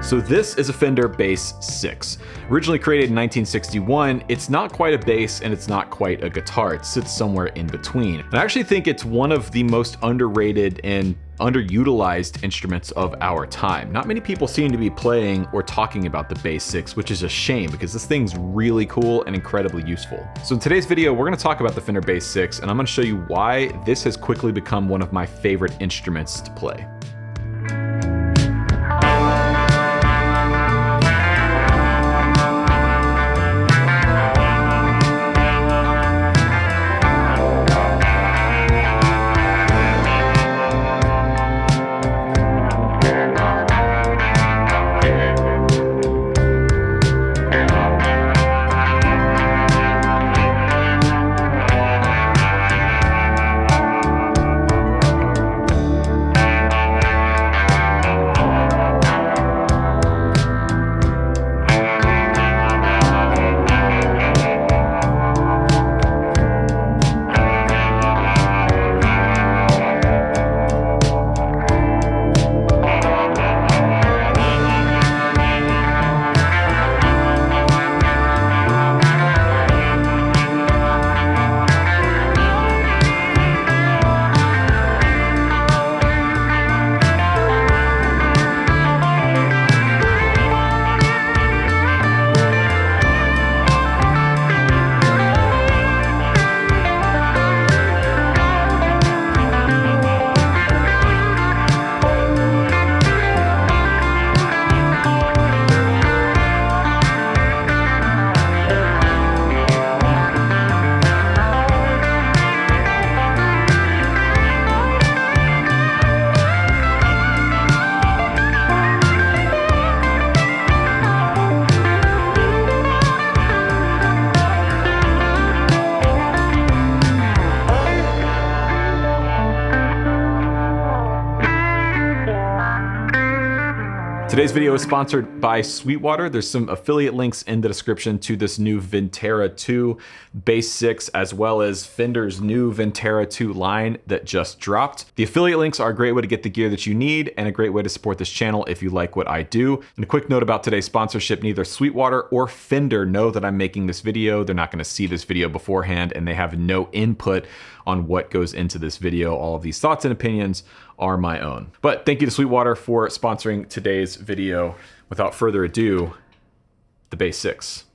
So this is a Fender Bass VI. Originally created in 1961, it's not quite a bass and it's not quite a guitar. It sits somewhere in between. And I actually think it's one of the most underrated and underutilized instruments of our time. Not many people seem to be playing or talking about the Bass VI, which is a shame because this thing's really cool and incredibly useful. So in today's video, we're gonna talk about the Fender Bass VI, and I'm gonna show you why this has quickly become one of my favorite instruments to play. Today's video is sponsored by Sweetwater. There's some affiliate links in the description to this new Ventera 2 Bass VI, as well as Fender's new Ventera 2 line that just dropped. The affiliate links are a great way to get the gear that you need and a great way to support this channel if you like what I do. And a quick note about today's sponsorship, neither Sweetwater or Fender know that I'm making this video. They're not gonna see this video beforehand, and they have no input on what goes into this video. All of these thoughts and opinions are my own. But thank you to Sweetwater for sponsoring today's video. Without further ado, the Bass VI.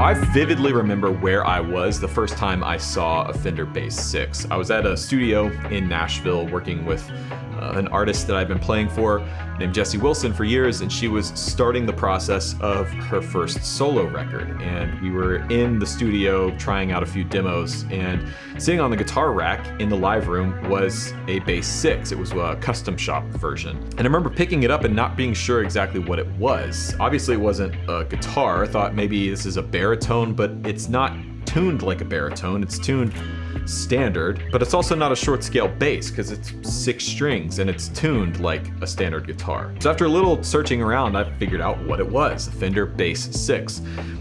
I vividly remember where I was the first time I saw a Fender Bass VI. I was at a studio in Nashville working with an artist that I've been playing for named Jessie Wilson for years, and she was starting the process of her first solo record. And we were in the studio trying out a few demos, and sitting on the guitar rack in the live room was a Bass VI. It was a custom shop version. And I remember picking it up and not being sure exactly what it was. Obviously it wasn't a guitar. I thought maybe this is a baritone, but it's not tuned like a baritone. It's tuned standard, but it's also not a short scale bass because it's 6 strings and it's tuned like a standard guitar. So after a little searching around, I figured out what it was, a Fender Bass VI.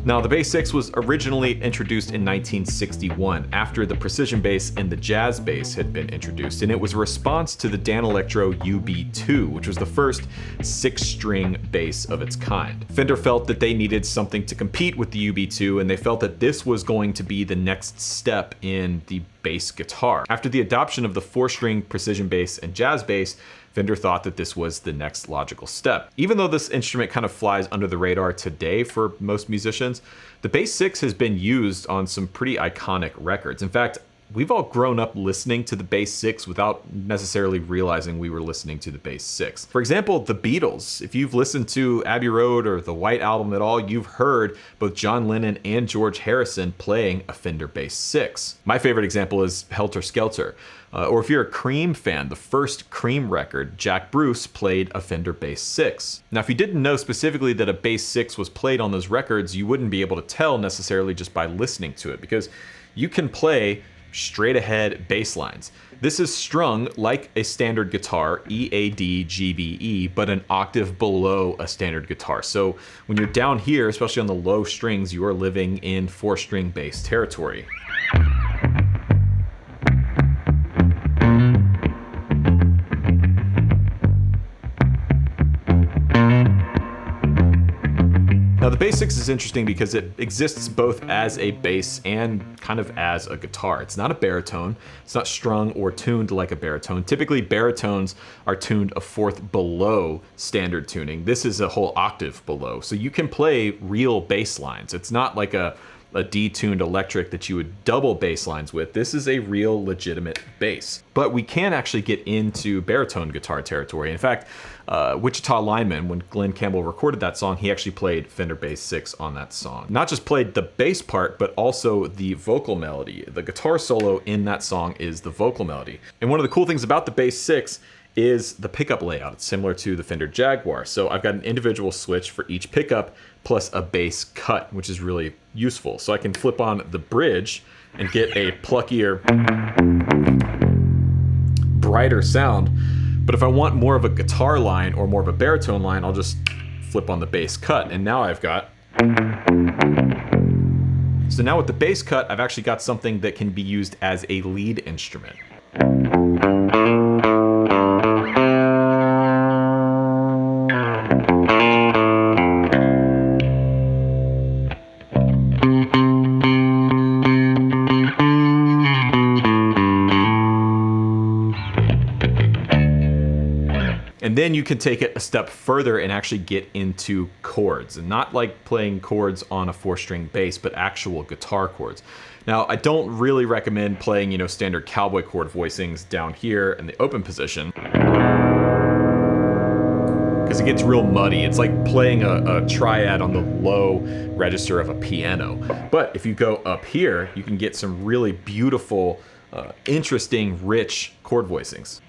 Now the Bass VI was originally introduced in 1961 after the precision bass and the jazz bass had been introduced, and it was a response to the Danelectro UB2, which was the first 6-string bass of its kind. Fender felt that they needed something to compete with the UB2, and they felt that this was going to be the next step in the bass guitar. After the adoption of the 4-string precision bass and jazz bass, Fender thought that this was the next logical step. Even though this instrument kind of flies under the radar today for most musicians, the Bass VI has been used on some pretty iconic records. In fact, we've all grown up listening to the Bass 6 without necessarily realizing we were listening to the Bass 6. For example, the Beatles. If you've listened to Abbey Road or the White Album at all, you've heard both John Lennon and George Harrison playing a Fender Bass 6. My favorite example is Helter Skelter. Or if you're a Cream fan, the first Cream record, Jack Bruce played a Fender Bass 6. Now, if you didn't know specifically that a Bass 6 was played on those records, you wouldn't be able to tell necessarily just by listening to it, because you can play straight ahead bass lines. This is strung like a standard guitar, E, A, D, G, B, E, but an octave below a standard guitar. So when you're down here, especially on the low strings, you are living in 4-string bass territory. Now, the Bass 6 is interesting because it exists both as a bass and kind of as a guitar. It's not a baritone. It's not strung or tuned like a baritone. Typically, baritones are tuned a fourth below standard tuning. This is a whole octave below. So you can play real bass lines. It's not like a detuned electric that you would double bass lines with. This is a real legitimate bass. But we can actually get into baritone guitar territory. In fact, Wichita Lineman, when Glenn Campbell recorded that song, he actually played Fender Bass 6 on that song. Not just played the bass part, but also the vocal melody. The guitar solo in that song is the vocal melody. And one of the cool things about the Bass 6 is the pickup layout. It's similar to the Fender Jaguar. So I've got an individual switch for each pickup plus a bass cut, which is really useful. So I can flip on the bridge and get a pluckier, brighter sound. But if I want more of a guitar line or more of a baritone line, I'll just flip on the bass cut. And now I've got... So now with the bass cut, I've actually got something that can be used as a lead instrument. And then you can take it a step further and actually get into chords, and not like playing chords on a 4-string bass, but actual guitar chords. Now, I don't really recommend playing, standard cowboy chord voicings down here in the open position, because it gets real muddy. It's like playing a triad on the low register of a piano. But if you go up here, you can get some really beautiful, interesting, rich chord voicings.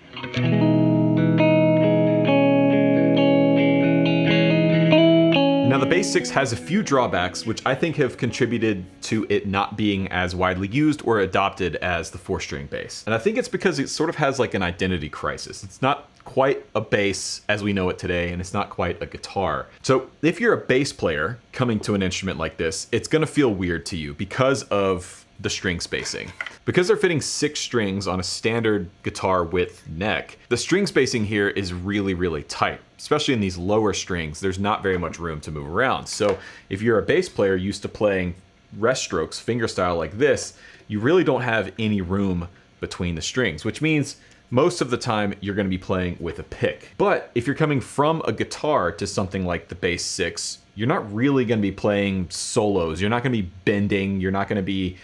Now, the Bass 6 has a few drawbacks, which I think have contributed to it not being as widely used or adopted as the 4-string bass. And I think it's because it sort of has like an identity crisis. It's not quite a bass as we know it today, and it's not quite a guitar. So if you're a bass player coming to an instrument like this, it's gonna feel weird to you because of the string spacing. Because they're fitting 6 strings on a standard guitar width neck, the string spacing here is really, really tight. Especially in these lower strings, there's not very much room to move around. So if you're a bass player used to playing rest strokes, fingerstyle like this, you really don't have any room between the strings, which means most of the time you're gonna be playing with a pick. But if you're coming from a guitar to something like the Bass 6, you're not really gonna be playing solos. You're not gonna be bending. You're not gonna be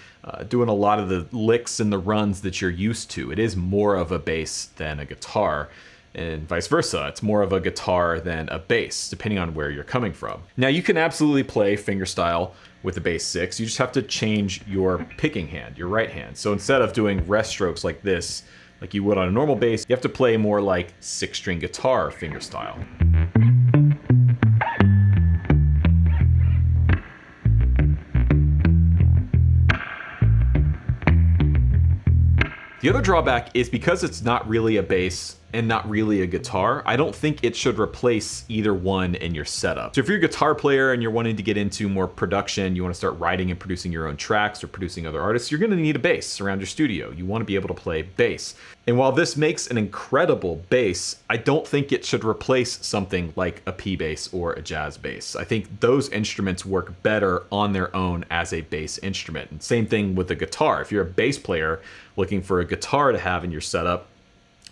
doing a lot of the licks and the runs that you're used to. It is more of a bass than a guitar, and vice versa. It's more of a guitar than a bass, depending on where you're coming from. Now, you can absolutely play fingerstyle with the Bass 6. You just have to change your picking hand, your right hand. So instead of doing rest strokes like this, like you would on a normal bass, you have to play more like 6-string guitar fingerstyle. The other drawback is because it's not really a bass and not really a guitar, I don't think it should replace either one in your setup. So if you're a guitar player and you're wanting to get into more production, you want to start writing and producing your own tracks or producing other artists, you're going to need a bass around your studio. You want to be able to play bass. And while this makes an incredible bass, I don't think it should replace something like a P bass or a jazz bass. I think those instruments work better on their own as a bass instrument. And same thing with the guitar. If you're a bass player looking for a guitar to have in your setup,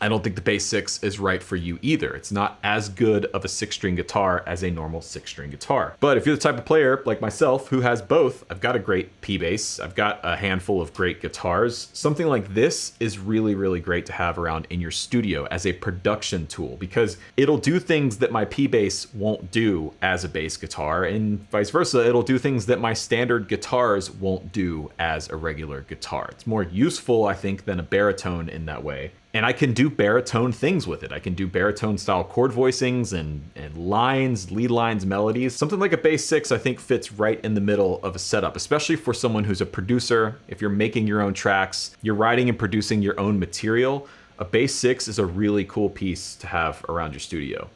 I don't think the Bass 6 is right for you either. It's not as good of a 6-string guitar as a normal 6-string guitar. But if you're the type of player like myself who has both, I've got a great P bass, I've got a handful of great guitars, something like this is really, really great to have around in your studio as a production tool, because it'll do things that my P bass won't do as a bass guitar, and vice versa, it'll do things that my standard guitars won't do as a regular guitar. It's more useful, I think, than a baritone in that way. And I can do baritone things with it. I can do baritone style chord voicings and lines, lead lines, melodies. Something like a Bass 6 I think fits right in the middle of a setup, especially for someone who's a producer. If you're making your own tracks, you're writing and producing your own material, a Bass 6 is a really cool piece to have around your studio.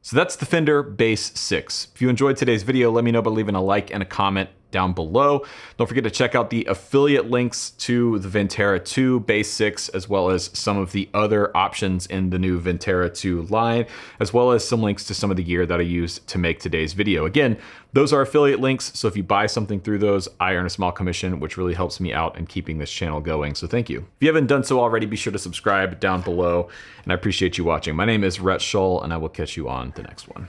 So that's the Fender Bass 6. If you enjoyed today's video, let me know by leaving a like and a comment down below. Don't forget to check out the affiliate links to the Ventera 2 Bass 6, as well as some of the other options in the new Ventera 2 line, as well as some links to some of the gear that I used to make today's video. Again, those are affiliate links, so if you buy something through those, I earn a small commission, which really helps me out in keeping this channel going, so thank you. If you haven't done so already, be sure to subscribe down below, and I appreciate you watching. My name is Rhett Shull, and I will catch you on the next one.